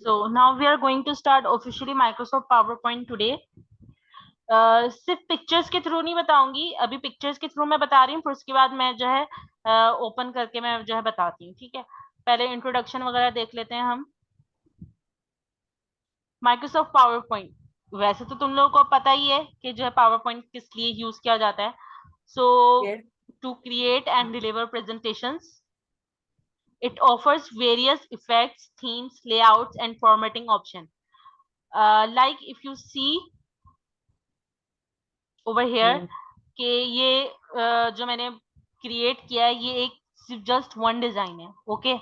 So now we are going to start officially Microsoft PowerPoint today. सिर्फ pictures के through नहीं बताऊंगी, अभी पिक्चर्स के थ्रू मैं बता रही हूँ, फिर उसके बाद मैं जो है ओपन करके मैं जो है बताती हूँ. ठीक है, पहले इंट्रोडक्शन वगैरह देख लेते हैं हम. माइक्रोसॉफ्ट पावर पॉइंट, वैसे तो तुम लोगों को पता ही है कि जो है पावर पॉइंट किस लिए यूज किया जाता है. So to create and deliver presentations. It offers various effects, themes, layouts, and formatting option. Like if you see over here, कि ये जो मैंने क्रिएट किया है, ये एक सिर्फ जस्ट वन डिजाइन है. Okay,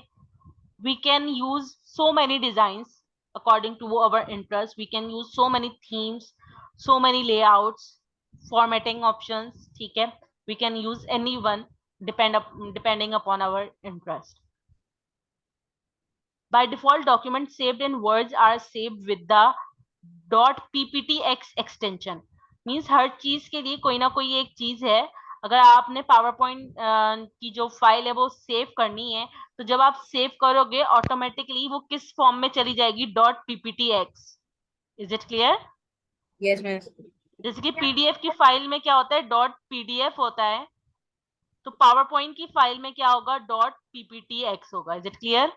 we can use so many designs according to our interest. We can use so many themes, so many layouts, formatting options. ठीक है, we can use any one depending upon our interest. By default, documents saved in words are saved with the .pptx extension. Means हर चीज के लिए कोई ना कोई एक चीज है. अगर आपने पावर पॉइंट की जो फाइल है वो सेव करनी है, तो जब आप सेव करोगे ऑटोमेटिकली वो किस फॉर्म में चली जाएगी, .pptx. Is it clear? Yes ma'am. जैसे कि पीडीएफ की फाइल में क्या होता है, .pdf होता है, तो पावर पॉइंट की फाइल में क्या होगा, .pptx होगा. Is it clear?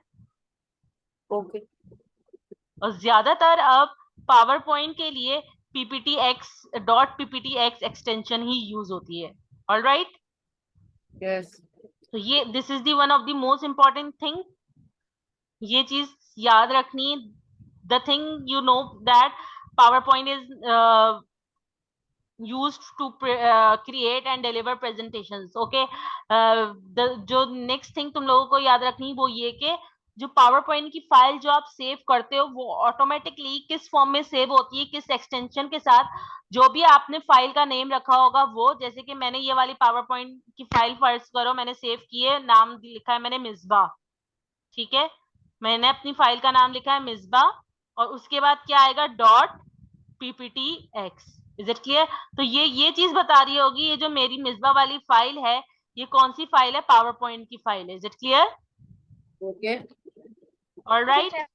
ओके. और ज्यादातर अब पावर पॉइंट के लिए .pptx एक्सटेंशन ही यूज होती है. Alright, yes. तो ये this is the one of the most important thing. ये चीज याद रखनी. The thing you know that power point is used to create and deliver presentations. Okay, जो next thing तुम लोगों को याद रखनी वो ये कि जो पावर पॉइंट की फाइल जो आप सेव करते हो वो ऑटोमेटिकली किस फॉर्म में सेव होती है, किस एक्सटेंशन के साथ. जो भी आपने फाइल का नेम रखा होगा वो, जैसे कि मैंने ये वाली पावर पॉइंट की फाइल फर्ज करो, मैंने सेव की है, नाम लिखा है मैंने मिसबा. ठीक है, मैंने अपनी फाइल का नाम लिखा है मिसबा, और उसके बाद क्या आएगा, .pptx. Is it clear? तो ये चीज बता रही होगी, ये जो मेरी मिसबा वाली फाइल है, ये कौन सी फाइल है, पावर पॉइंट की फाइल है. Is it clear? Okay. Alright, yes ma'am.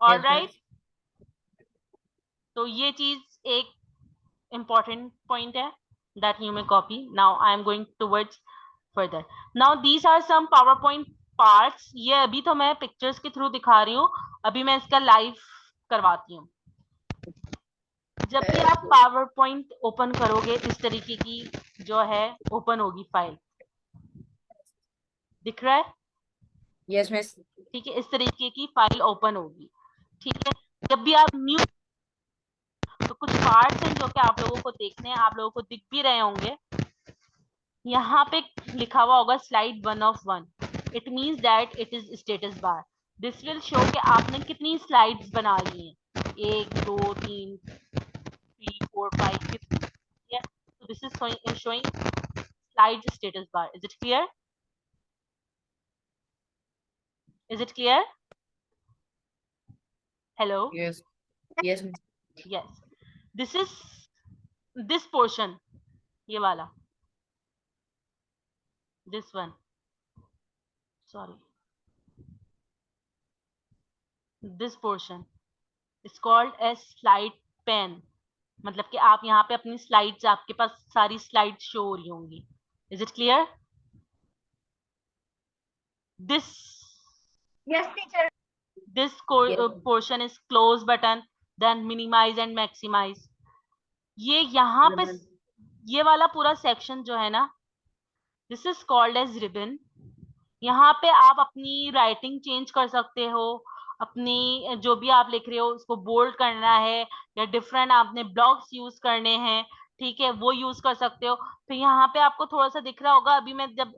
Alright. तो ये चीज एक important point है that you may copy. Now I am going towards further. Now these are some PowerPoint parts. ये अभी तो मैं पिक्चर्स के थ्रू दिखा रही हूँ, अभी मैं इसका लाइव करवाती हूँ. जब भी आप पावर पॉइंट ओपन करोगे, इस तरीके की जो है ओपन होगी फाइल. दिख रहा है? Yes ma'am. ठीक है, इस तरीके की फाइल ओपन होगी. ठीक है, जब भी आप न्यू, तो कुछ पार्ट्स हैं जो कि आप लोगों को देखने हैं, आप लोगों को दिख भी रहे होंगे. यहाँ पे लिखा हुआ होगा slide 1 of 1. It means that it is status bar. This will show कि आपने कितनी स्लाइड्स बना ली हैं, 1 2 3 3 4 5 50. So this is showing slide status bar. Is it clear? Is it clear? Hello? Yes. Yes. Yes. This is this portion. ये वाला. This one. Sorry. This portion is called as slide pane. मतलब कि आप यहाँ पे अपनी slides, आपके पास सारी स्लाइड्स शो हो रही होंगी. Is it clear? This yes teacher. this portion is close button, then minimize and maximize. ये यहाँ पे ये वाला पूरा सेक्शन जो है ना, this is called as ribbon. यहाँ पे आप अपनी राइटिंग चेंज कर सकते हो, अपनी जो भी आप लिख रहे हो उसको बोल्ड करना है, या डिफरेंट आपने ब्लॉक्स यूज करने हैं, ठीक है, वो यूज कर सकते हो. तो यहाँ पे आपको थोड़ा सा दिख रहा होगा, अभी मैं जब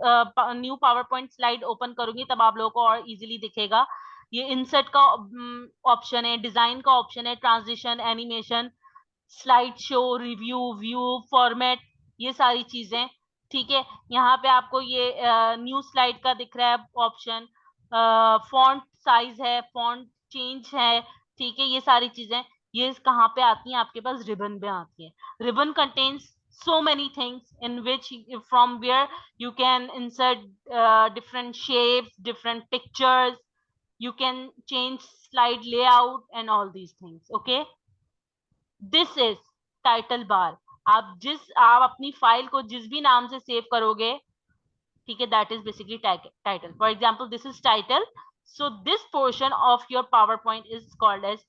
new power point slide open करूंगी तब आप लोगों को और इजीली दिखेगा. ये इंसर्ट का ऑप्शन है, डिजाइन का ऑप्शन है, transition, animation, slide show, review, view, format, ये सारी चीजें. ठीक है, यहाँ पे आपको ये न्यू स्लाइड का दिख रहा है ऑप्शन, फॉन्ट साइज है, फॉन्ट चेंज है. ठीक है, ये सारी चीजें ये कहाँ पे आती हैं, आपके पास रिबन में आती है. Ribbon contains so many things in which from where you can insert different shapes, different pictures, you can change slide layout and all these things. Okay, this is title bar. आप अपनी file को जिस भी नाम से save करोगे, ठीक है, that is basically title. For example, this is title, so this portion of your PowerPoint is called as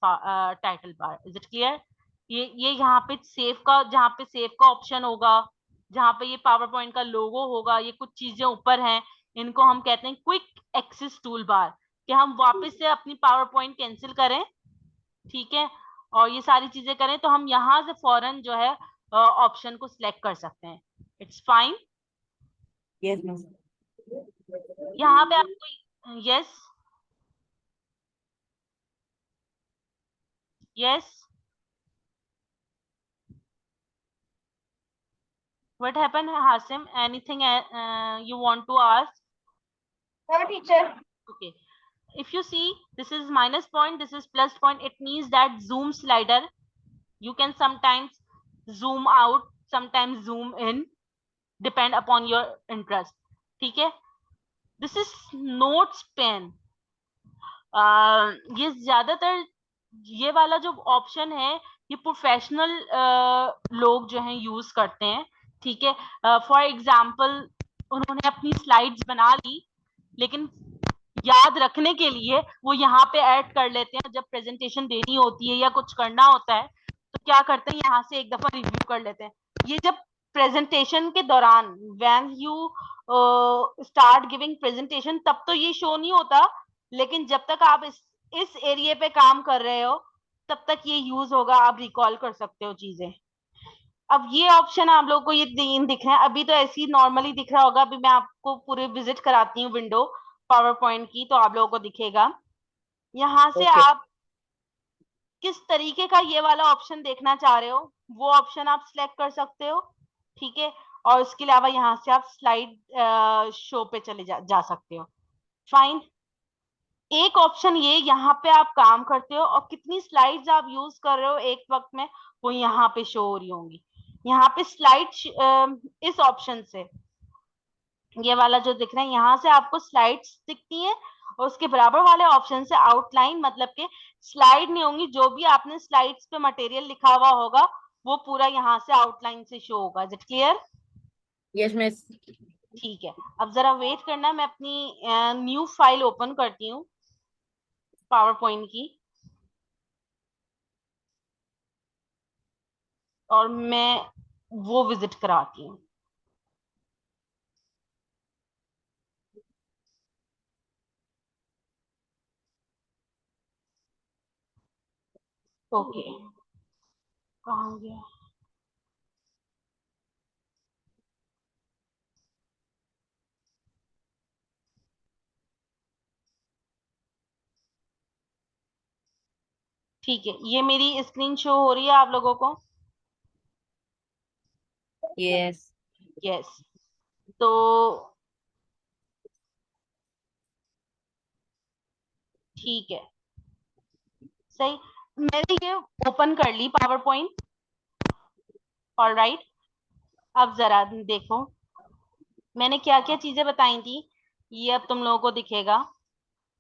title bar. Is it clear? ये यहाँ पे सेव का, जहाँ पे सेव का ऑप्शन होगा, जहाँ पे ये PowerPoint का लोगो होगा, ये कुछ चीजें ऊपर हैं, इनको हम कहते हैं क्विक एक्सेस टूल बार, कि हम वापस से अपनी PowerPoint कैंसिल करें, ठीक है, और ये सारी चीजें करें, तो हम यहाँ से फौरन जो है ऑप्शन को सिलेक्ट कर सकते हैं. It's fine. Yes, miss. यहाँ पे आपको yes yes what happened, Hasim? Anything you want to ask? No, teacher. Okay, if you see, this is minus point, this is plus point, it means that zoom slider, you can sometimes zoom out, sometimes zoom in, depend upon your interest. ठीक है, this is notes pen. ये ज्यादातर ये वाला जो option है, ये professional लोग जो हैं यूज करते हैं, ठीक है. फॉर एग्जांपल, उन्होंने अपनी स्लाइड्स बना ली, लेकिन याद रखने के लिए वो यहाँ पे ऐड कर लेते हैं, जब प्रेजेंटेशन देनी होती है या कुछ करना होता है, तो क्या करते हैं, यहाँ से एक दफा रिव्यू कर लेते हैं. ये जब प्रेजेंटेशन के दौरान, when you start giving presentation, तब तो ये शो नहीं होता, लेकिन जब तक आप इस एरिया पे काम कर रहे हो, तब तक ये यूज होगा, आप रिकॉल कर सकते हो चीजें. अब ये ऑप्शन आप लोगों को ये दिख रहा है, अभी तो ऐसे ही नॉर्मली दिख रहा होगा, अभी मैं आपको पूरे विजिट कराती हूँ विंडो पावर पॉइंट की, तो आप लोगों को दिखेगा. यहाँ से Okay. आप किस तरीके का ये वाला ऑप्शन देखना चाह रहे हो, वो ऑप्शन आप सिलेक्ट कर सकते हो, ठीक है. और उसके अलावा यहाँ से आप स्लाइड शो पे चले जा सकते हो. फाइन. एक ऑप्शन ये, यहाँ पे आप काम करते हो और कितनी स्लाइड्स आप यूज कर रहे हो एक वक्त में, वो यहाँ पे शो हो रही होंगी. यहाँ पे स्लाइड इस ऑप्शन से, ये वाला जो दिख रहा है, यहाँ से आपको स्लाइड्स दिखती हैं, और उसके बराबर वाले ऑप्शन से आउटलाइन, मतलब के स्लाइड नहीं होंगी, जो भी आपने स्लाइड्स पे मटेरियल लिखा हुआ होगा, वो पूरा यहाँ से आउटलाइन से शो होगा. Is it clear? Yes, miss. ठीक है, अब जरा वेट करना, मैं अपनी न्यू फाइल ओपन करती हूँ पावर पॉइंट की, और मैं वो विजिट कराती हूँ. ओके, कहाँ गया? ठीक है, ये मेरी स्क्रीन शो हो रही है आप लोगों को? Yes. यस. तो ठीक है, सही, मैंने ये ओपन कर ली पावर पॉइंट. ऑलराइट, अब जरा देखो, मैंने क्या क्या चीजें बताई थी, ये अब तुम लोगों को दिखेगा.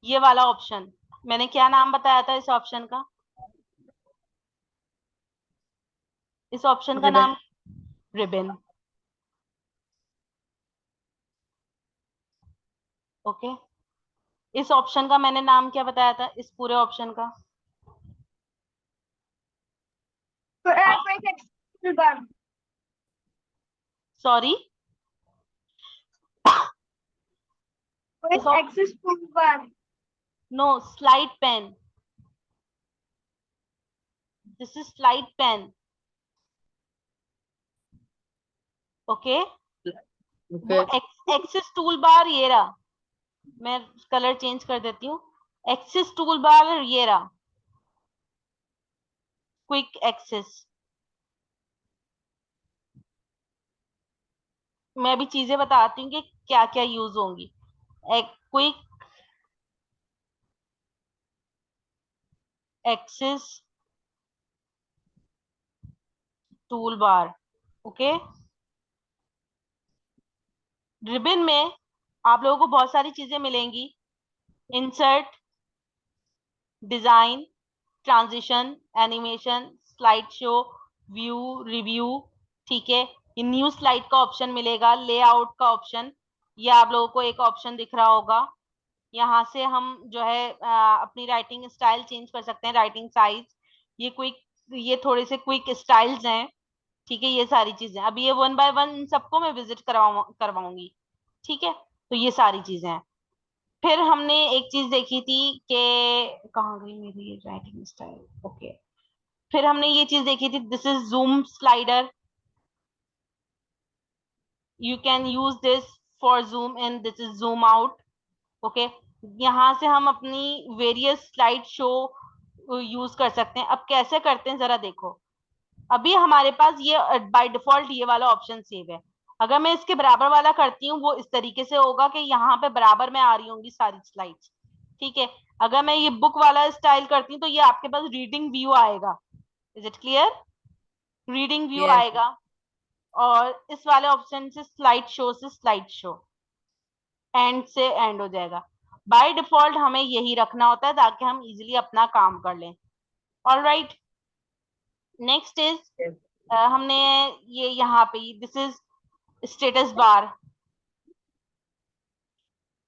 ये वाला ऑप्शन, मैंने क्या नाम बताया था इस ऑप्शन का? इस ऑप्शन का Ribbon. नाम रिबन. ओके, इस ऑप्शन का मैंने नाम क्या बताया था, इस पूरे ऑप्शन का? Sorry, Access toolbar. No, slide pane. This is slide pane. Okay, वो Okay. एक्सेस टूल बार ये रहा, मैं कलर चेंज कर देती हूँ. एक्सेस टूल बार ये रहा, क्विक एक्सेस. मैं भी चीजें बताती हूँ कि क्या क्या यूज होंगी. Quick access toolbar. Okay, ribbon में आप लोगों को बहुत सारी चीजें मिलेंगी. Insert, design, transition, animation, slide show, view, review, ठीक है। ये न्यू स्लाइड का ऑप्शन मिलेगा, लेआउट का ऑप्शन, ये आप लोगों को एक ऑप्शन दिख रहा होगा। यहाँ से हम जो है अपनी राइटिंग स्टाइल चेंज कर सकते हैं, राइटिंग साइज, ये क्विक, ये थोड़े से क्विक स्टाइल्स हैं, ठीक है। ये सारी चीजें अभी ये वन बाय वन इन सबको मैं विजिट करवाऊंगी, ठीक है। तो ये सारी चीजें हैं। फिर हमने एक चीज देखी थी कि कहाँ गई मेरी राइटिंग स्टाइल, ओके। फिर हमने ये चीज देखी थी, this is zoom slider, you can use this for zoom in, this is zoom out, okay. यहाँ से हम अपनी वेरियस स्लाइड शो यूज कर सकते हैं। अब कैसे करते हैं जरा देखो। अभी हमारे पास ये बाय डिफॉल्ट ये वाला ऑप्शन सेव है। अगर मैं इसके बराबर वाला करती हूँ वो इस तरीके से होगा कि यहाँ पे बराबर में आ रही होंगी सारी स्लाइड्स, ठीक है। अगर मैं ये बुक वाला स्टाइल करती हूँ तो ये आपके पास रीडिंग व्यू आएगा। Is it clear? Reading view Yes. आएगा। और इस वाले ऑप्शन से स्लाइड शो एंड से एंड हो जाएगा। बाय डिफॉल्ट हमें यही रखना होता है ताकि हम इजीली अपना काम कर लें। Alright, next is Yes. हमने ये यहाँ पे this is status bar,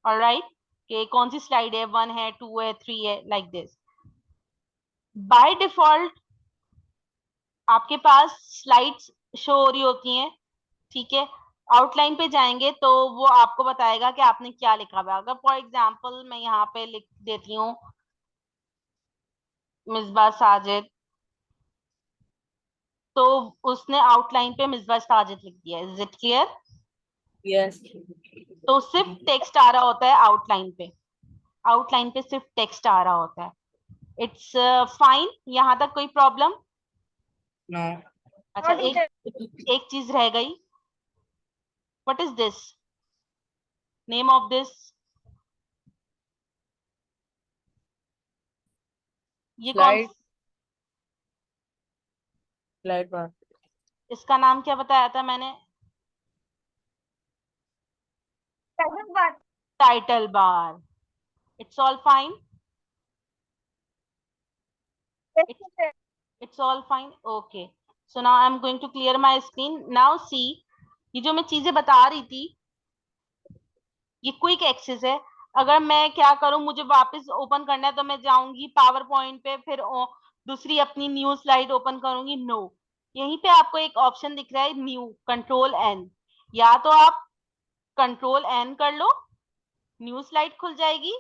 alright, कि कौन सी स्लाइड है, 1 है, 2 है, 3 है, लाइक दिस। बाय डिफॉल्ट आपके पास स्लाइड्स शो हो रही होती हैं, ठीक है। आउटलाइन पे जाएंगे तो वो आपको बताएगा कि आपने क्या लिखा हुआ है। अगर फॉर एग्जांपल मैं यहाँ पे लिख देती हूँ मिसबा साजिद, तो उसने आउटलाइन पे मिसबा साजिद लिख दिया। Is it clear? Yes. तो सिर्फ टेक्स्ट आ रहा होता है आउटलाइन पे, आउटलाइन पे सिर्फ टेक्स्ट आ रहा होता है। इट्स फाइन, यहाँ तक कोई प्रॉब्लम? No. अच्छा, एक चीज रह गई। What is this? Name of this, ये कौन, Slide. Slide bar. इसका नाम क्या बताया था मैंने? Title bar. It's all fine, it's all fine, okay. So now I'm going to clear my screen. Now see, ये जो मैं चीजें बता रही थी ये क्विक एक्सेस है। अगर मैं क्या करूं, मुझे वापस ओपन करना है तो मैं जाऊंगी पावर पॉइंट पे, फिर दूसरी अपनी न्यू स्लाइड ओपन करूंगी, नो। यहीं पे आपको एक ऑप्शन दिख रहा है न्यू, कंट्रोल एन, या तो आप कंट्रोल एन कर लो, न्यू स्लाइड खुल जाएगी,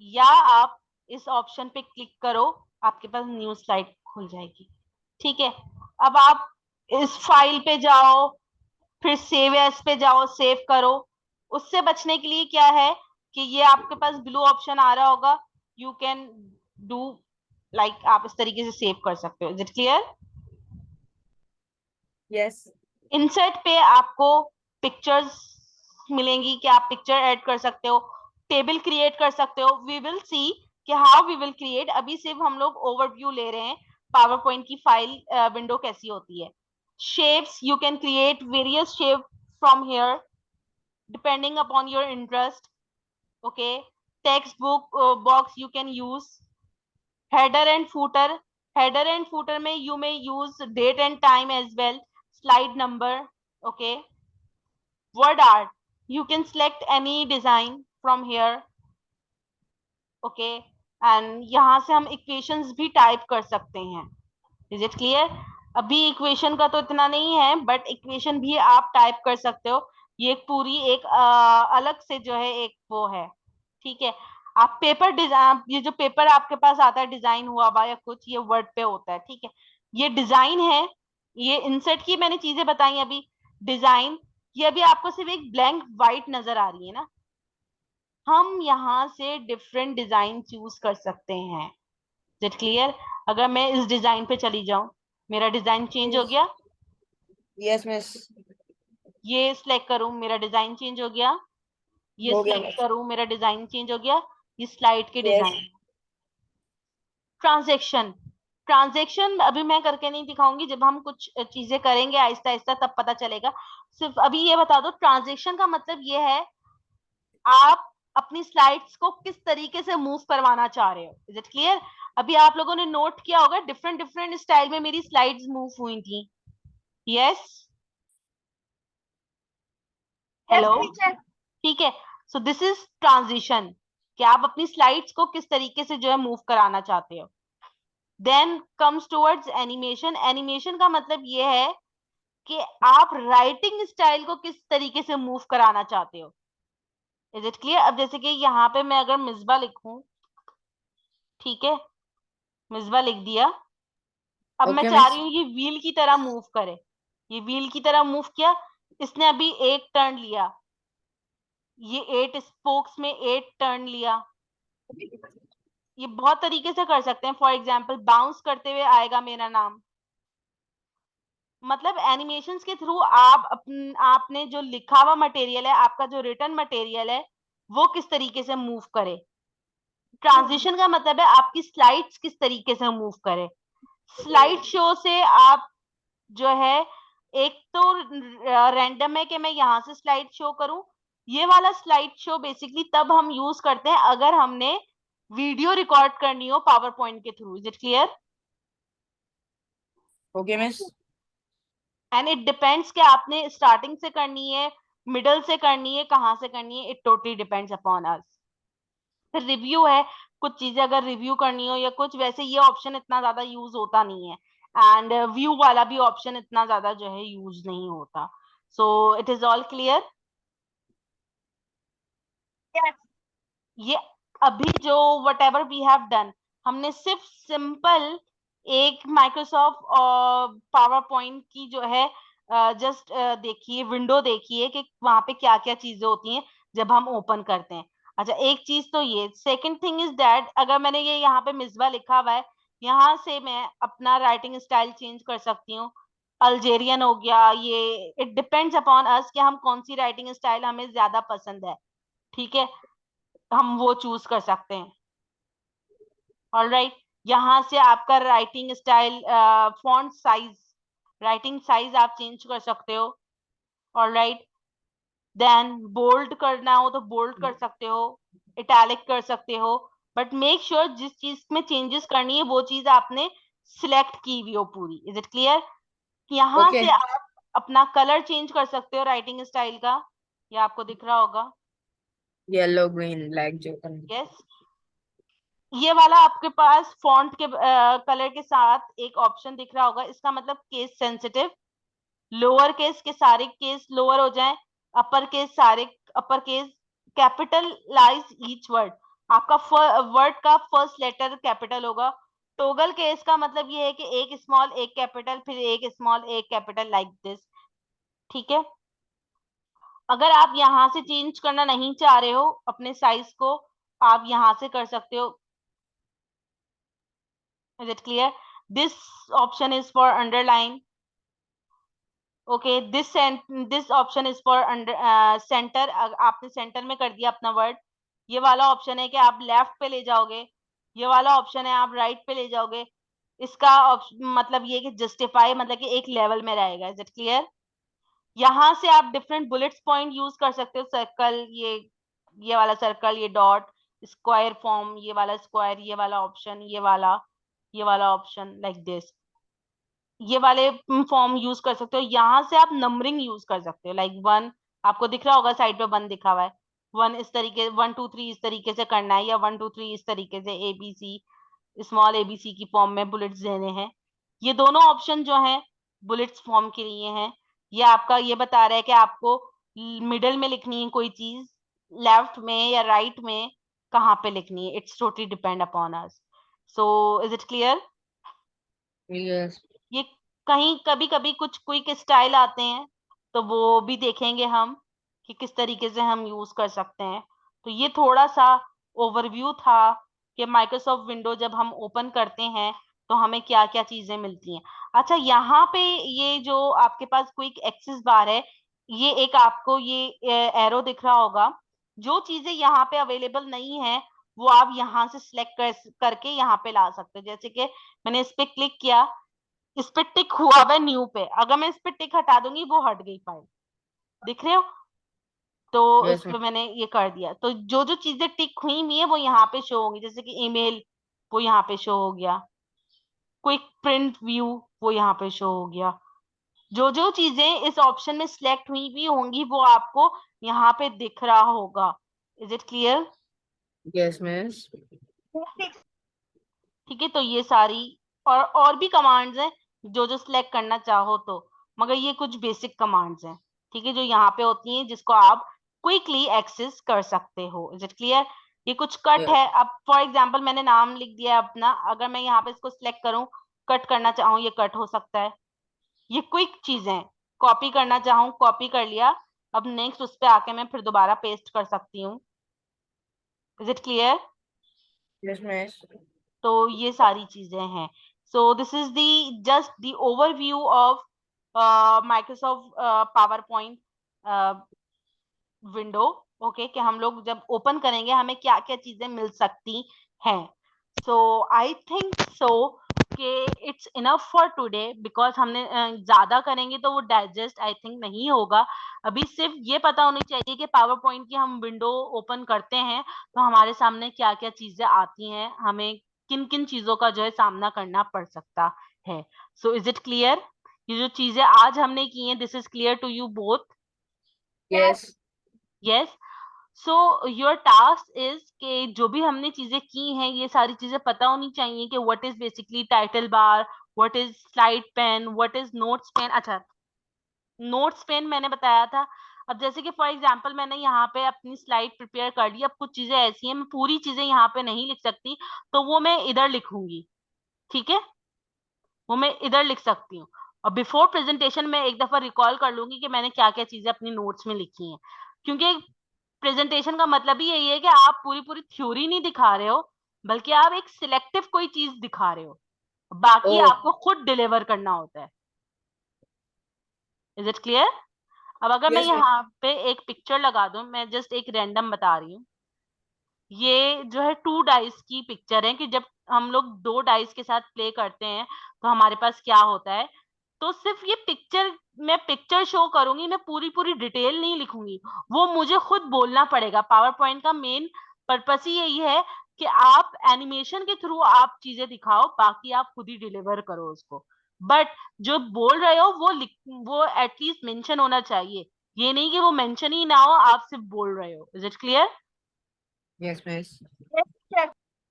या आप इस ऑप्शन पे क्लिक करो, आपके पास न्यू स्लाइड खुल जाएगी, ठीक है। अब आप इस फाइल पे जाओ, फिर सेव एज पे जाओ, सेव करो। उससे बचने के लिए क्या है कि ये आपके पास ब्लू ऑप्शन आ रहा होगा, यू कैन डू लाइक, आप इस तरीके से सेव कर सकते हो। Is it clear? Yes. Insert पे आपको पिक्चर्स मिलेंगी कि आप पिक्चर ऐड कर सकते हो, टेबल क्रिएट कर सकते हो। वी विल सी कि हाउ वी विल क्रिएट। अभी सिर्फ हम लोग ओवरव्यू ले रहे हैं पावर पॉइंट की फाइल विंडो कैसी होती है। Shapes, you can create various shape from here depending upon your interest, okay. Text book box you can use. Header and footer, header and footer में you may use date and time as well, slide number, okay. Word art, you can select any design from here, okay. and यहाँ से हम equations भी type कर सकते हैं। Is it clear? अभी equation का तो इतना नहीं है, बट इक्वेशन भी आप टाइप कर सकते हो। ये पूरी एक अलग से जो है एक वो है, ठीक है। आप पेपर डिजाइन, ये जो पेपर आपके पास आता है डिजाइन हुआ हुआ या कुछ, ये वर्ड पे होता है, ठीक है। ये डिजाइन है, ये इंसर्ट की मैंने चीजें बताई अभी। डिजाइन, ये अभी आपको सिर्फ एक ब्लैंक व्हाइट नजर आ रही है ना, हम यहाँ से डिफरेंट डिजाइन चूज कर सकते हैं। Is it clear? अगर मैं इस डिजाइन पे चली जाऊं, मेरा डिजाइन चेंज हो Yes. गया, Yes, miss. ये सिलेक्ट करूं मेरा डिजाइन चेंज हो गया, ये हो गया सिलेक्ट miss. करूं मेरा डिजाइन चेंज हो गया। ये स्लाइड के Yes. डिजाइन। ट्रांजेक्शन, ट्रांजेक्शन अभी मैं करके नहीं दिखाऊंगी, जब हम कुछ चीजें करेंगे आहिस्ता आहिस्ता तब पता चलेगा। सिर्फ अभी ये बता दो, ट्रांजेक्शन का मतलब ये है आप अपनी स्लाइड्स को किस तरीके से मूव करवाना चाह रहे हो. Is it clear? अभी आप लोगों ने नोट किया होगा डिफरेंट डिफरेंट स्टाइल में मेरी स्लाइड्स मूव हुई थी. यस, हेलो, ठीक है. सो दिस इज ट्रांजिशन, कि आप अपनी स्लाइड्स को किस तरीके से जो है मूव कराना चाहते हो. Then comes towards animation. Animation का मतलब ये है कि आप राइटिंग स्टाइल को किस तरीके से मूव कराना चाहते हो. Is it clear? अब जैसे कि यहाँ पे मैं अगर मिसबा लिखूं, ठीक है, मिसबा लिख दिया. अब मैं Okay, चाह miss. रही हूँ ये व्हील की तरह मूव करे. ये व्हील की तरह मूव किया, इसने अभी 8 टर्न लिया, ये 8 स्पोक्स में 8 टर्न लिया. ये बहुत तरीके से कर सकते हैं. फॉर एग्जाम्पल बाउंस करते हुए आएगा मेरा नाम. मतलब एनिमेशंस के थ्रू आपने जो लिखा हुआ मटेरियल है, आपका जो रिटन मटेरियल है, वो किस तरीके से मूव करे. ट्रांजिशन का मतलब है आपकी स्लाइड्स किस तरीके से मूव करे. स्लाइड शो से आप जो है, एक तो रैंडम है कि मैं यहाँ से स्लाइड शो करूं. ये वाला स्लाइड शो बेसिकली तब हम यूज करते हैं अगर हमने वीडियो रिकॉर्ड करनी हो पावर पॉइंट के through. Is it clear? Okay, miss. And it depends कि आपने स्टार्टिंग से करनी है, मिडल से करनी है, कहाँ से करनी है. It totally depends upon us. फिर रिव्यू है, कुछ चीजें अगर रिव्यू करनी हो या कुछ वैसे, ये ऑप्शन इतना ज्यादा यूज होता नहीं है. एंड व्यू वाला भी ऑप्शन इतना ज्यादा जो है यूज नहीं होता. So it is all clear. ये अभी जो whatever we have done, हमने सिर्फ सिंपल एक माइक्रोसॉफ्ट पावर पॉइंट की जो है जस्ट देखिए, विंडो देखिए कि वहां पे क्या क्या चीजें होती हैं जब हम ओपन करते हैं. अच्छा, एक चीज तो ये. सेकंड थिंग इज दैट अगर मैंने ये यहाँ पे मिसबा लिखा हुआ है, यहाँ से मैं अपना राइटिंग स्टाइल चेंज कर सकती हूँ. अल्जेरियन हो गया ये. इट डिपेंड्स अपॉन अस कि हम कौन सी राइटिंग स्टाइल हमें ज्यादा पसंद है. ठीक है, हम वो चूज कर सकते हैं. ऑलराइट, यहाँ से आपका writing style, font size, writing size आप चेंज कर सकते हो. ऑलराइट, देन बोल्ड करना हो तो बोल्ड कर सकते हो, इटैलिक कर सकते हो. बट मेक श्योर जिस चीज में चेंजेस करनी है वो चीज आपने सिलेक्ट की हुई हो पूरी. Is it clear? यहाँ से Okay. आप अपना कलर चेंज कर सकते हो राइटिंग स्टाइल का. ये आपको दिख रहा होगा. Yellow, green, black, Joker. Yes, ये वाला आपके पास फॉन्ट के कलर के साथ एक ऑप्शन दिख रहा होगा. इसका मतलब केस सेंसिटिव. लोअर केस के सारे केस लोअर हो जाएं, अपर केस सारे upper case. Capitalize each word, आपका वर्ड का फर्स्ट लेटर कैपिटल होगा. टोगल केस का मतलब ये है कि एक स्मॉल एक कैपिटल, फिर एक स्मॉल एक कैपिटल, लाइक दिस. ठीक है. अगर आप यहाँ से चेंज करना नहीं चाह रहे हो अपने साइज को, आप यहाँ से कर सकते हो. Is it clear? This option is for underline. Okay, this option is for under center. आपने सेंटर में कर दिया अपना वर्ड. ये वाला ऑप्शन है कि आप लेफ्ट पे ले जाओगे. ये वाला ऑप्शन है आप राइट पे ले जाओगे. इसका मतलब ये कि जस्टिफाई मतलब कि एक लेवल में रहेगा. Is it clear? यहाँ से आप डिफरेंट बुलेट्स पॉइंट यूज कर सकते हो. सर्कल, ये वाला सर्कल, ये डॉट, स्क्वायर फॉर्म, ये वाला स्क्वायर, ये वाला ऑप्शन, ये वाला ऑप्शन, लाइक दिस. ये वाले फॉर्म यूज कर सकते हो. यहाँ से आप नंबरिंग यूज कर सकते हो. लाइक 1, आपको दिख रहा होगा साइड पे 1 दिखा हुआ है. 1 इस तरीके, 1 2 3 इस तरीके से करना है, या 1 2 3 इस तरीके से ABC, स्मॉल ABC की फॉर्म में बुलेट्स देने हैं. ये दोनों ऑप्शन जो हैं बुलेट्स फॉर्म के लिए हैं. ये आपका ये बता रहा है कि आपको मिडल में लिखनी है कोई चीज, लेफ्ट में या राइट में, कहाँ पे लिखनी है. It's totally depend upon us. So is it clear? Yes. ये कहीं कभी कभी कुछ क्विक स्टाइल आते हैं, तो वो भी देखेंगे हम कि किस तरीके से हम यूज कर सकते हैं. तो ये थोड़ा सा ओवरव्यू था कि माइक्रोसॉफ्ट विंडो जब हम ओपन करते हैं तो हमें क्या क्या चीजें मिलती हैं. अच्छा, यहाँ पे ये जो आपके पास क्विक एक्सेस बार है, ये एक आपको ये एरो दिख रहा होगा. जो चीजें यहाँ पे अवेलेबल नहीं है वो आप यहाँ से सिलेक्ट करके यहाँ पे ला सकते हो. जैसे कि मैंने इस पे क्लिक किया, इस पे टिक हुआ है न्यू पे. अगर मैं इस पे टिक हटा दूंगी वो हट गई फाइल. दिख रहे हो? तो Yes, उस पे मैंने ये कर दिया। तो जो जो चीजें टिक हुई हुई है वो यहाँ पे शो होंगी, जैसे कि ईमेल वो यहाँ पे शो हो गया, क्विक प्रिंट व्यू वो यहाँ पे शो हो गया। जो जो चीजें इस ऑप्शन में सिलेक्ट हुई भी होंगी वो आपको यहाँ पे दिख रहा होगा। Is it clear? yes, miss. ठीक है, तो ये सारी और भी कमांड्स हैं जो जो सिलेक्ट करना चाहो तो, मगर ये कुछ बेसिक कमांड्स हैं, ठीक है, जो यहाँ पे होती हैं जिसको आप क्विकली एक्सेस कर सकते हो। Is it clear? ये कुछ कट Yes, है। अब फॉर एग्जांपल मैंने नाम लिख दिया है अपना, अगर मैं यहाँ पे इसको सिलेक्ट करूँ, कट करना चाहूँ, ये कट हो सकता है। ये क्विक चीजें हैं। कॉपी करना चाहूँ, कॉपी कर लिया, अब नेक्स्ट उस पे आके मैं फिर दोबारा पेस्ट कर सकती हूँ। Is it clear? yes, miss. तो ये सारी चीजें हैं। So this is the just the overview of Microsoft power point window. Okay, कि हम लोग जब ओपन करेंगे हमें क्या क्या चीजें मिल सकती हैं। सो आई थिंक सो कि it's enough for today, because हमने ज्यादा करेंगे तो वो डाइजेस्ट आई थिंक नहीं होगा। अभी सिर्फ ये पता होनी चाहिए कि पावर पॉइंट की हम विंडो ओपन करते हैं तो हमारे सामने क्या क्या चीजें आती हैं, हमें किन किन चीजों का जो है सामना करना पड़ सकता है। So is it clear? ये जो चीजें आज हमने की हैं, this is clear to you both? Yes, yes. So your task is कि जो भी हमने चीजें की हैं ये सारी चीजें पता होनी चाहिए कि what is basically title bar, what is slide pane, what is notes pane. अच्छा, नोट्स पेन मैंने बताया था। अब जैसे कि फॉर एग्जांपल मैंने यहाँ पे अपनी स्लाइड प्रिपेयर कर ली, अब कुछ चीजें ऐसी हैं मैं पूरी चीजें यहाँ पे नहीं लिख सकती, तो वो मैं इधर लिखूंगी, ठीक है, वो मैं इधर लिख सकती हूँ। और बिफोर प्रेजेंटेशन मैं एक दफा रिकॉल कर लूंगी कि मैंने क्या क्या चीजें अपनी नोट्स में लिखी हैं, क्योंकि प्रेजेंटेशन का मतलब ही यही है कि आप पूरी पूरी थ्योरी नहीं दिखा रहे हो, बल्कि आप एक सिलेक्टिव कोई चीज दिखा रहे हो, बाकी oh, आपको खुद डिलीवर करना होता है। Is it clear? अब अगर मैं yes, miss. यहाँ पे एक पिक्चर लगा दूं, मैं जस्ट एक रैंडम बता रही हूँ, ये जो है 2 डाइस की पिक्चर है कि जब हम लोग 2 डाइस के साथ प्ले करते हैं तो हमारे पास क्या होता है। तो सिर्फ ये पिक्चर, मैं पिक्चर शो करूंगी, मैं पूरी पूरी डिटेल नहीं लिखूंगी, वो मुझे खुद बोलना पड़ेगा। पावर पॉइंट का मेन पर्पस ही यही है कि आप एनिमेशन के थ्रू आप चीजें दिखाओ, बाकी आप खुद ही डिलीवर करो उसको। बट जो बोल रहे हो वो वो एटलीस्ट मेंशन होना चाहिए, ये नहीं कि वो मेंशन ही ना हो, आप सिर्फ बोल रहे हो। Is it clear? Yes, miss.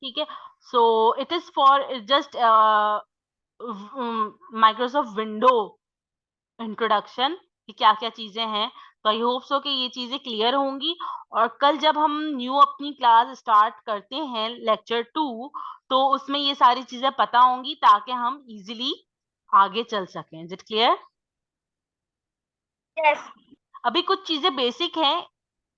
ठीक है। सो it is for just Microsoft window introduction कि क्या क्या चीजें हैं। तो आई होप सो कि ये चीजें क्लियर होंगी, और कल जब हम न्यू अपनी क्लास स्टार्ट करते हैं लेक्चर 2, तो उसमें ये सारी चीजें पता होंगी ताकि हम इजीली आगे चल सकें। Is it clear? यस। अभी कुछ चीजें बेसिक हैं,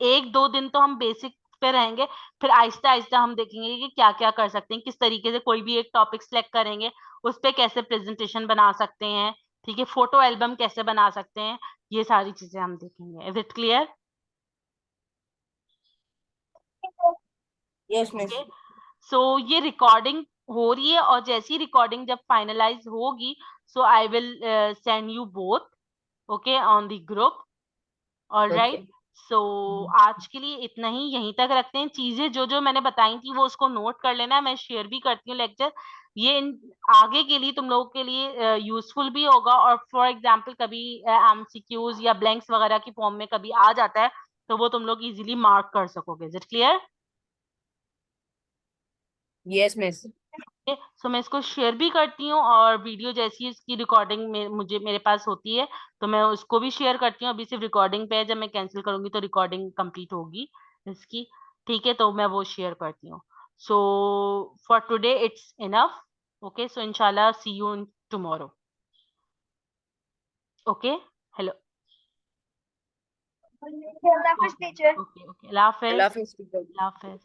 1-2 दिन तो हम बेसिक पे रहेंगे, फिर आहिस्ता आहिस्ता हम देखेंगे कि क्या क्या कर सकते हैं, किस तरीके से कोई भी एक टॉपिक सेलेक्ट करेंगे, उस पे कैसे प्रेजेंटेशन बना सकते हैं, ठीक है, फोटो एल्बम कैसे बना सकते हैं, ये सारी चीजें हम देखेंगे। Is it clear? Yes, okay. miss. सो ये रिकॉर्डिंग हो रही है, और जैसी रिकॉर्डिंग जब फाइनलाइज होगी, so I will send you both, okay, on the group. Alright. Okay. So आज के लिए इतना ही, यहीं तक रखते हैं। चीजें जो जो मैंने बताई थी वो उसको नोट कर लेना, मैं शेयर भी करती हूँ लेक्चर। ये आगे के लिए तुम लोगों के लिए यूजफुल भी होगा, और फॉर एग्जांपल कभी एमसीक्यूज या ब्लैंक्स वगैरह की फॉर्म में कभी आ जाता है तो वो तुम लोग इजीली मार्क कर सकोगे। Is it clear? Yes, miss. सो मैं इसको शेयर भी करती हूँ, और वीडियो जैसी इसकी रिकॉर्डिंग में मुझे मेरे पास होती है तो मैं उसको भी शेयर करती हूँ। अभी सिर्फ रिकॉर्डिंग पे है, जब मैं कैंसिल करूंगी तो रिकॉर्डिंग कंप्लीट होगी इसकी, ठीक है, तो मैं वो शेयर करती हूँ। So for today it's enough. Okay, so इंशाल्लाह see you tomorrow. Okay, hello, अल्लाह हाफिज टीचर। ओके ओके, अल्लाह हाफिज, Allah, miss. अल्लाह हाफिज।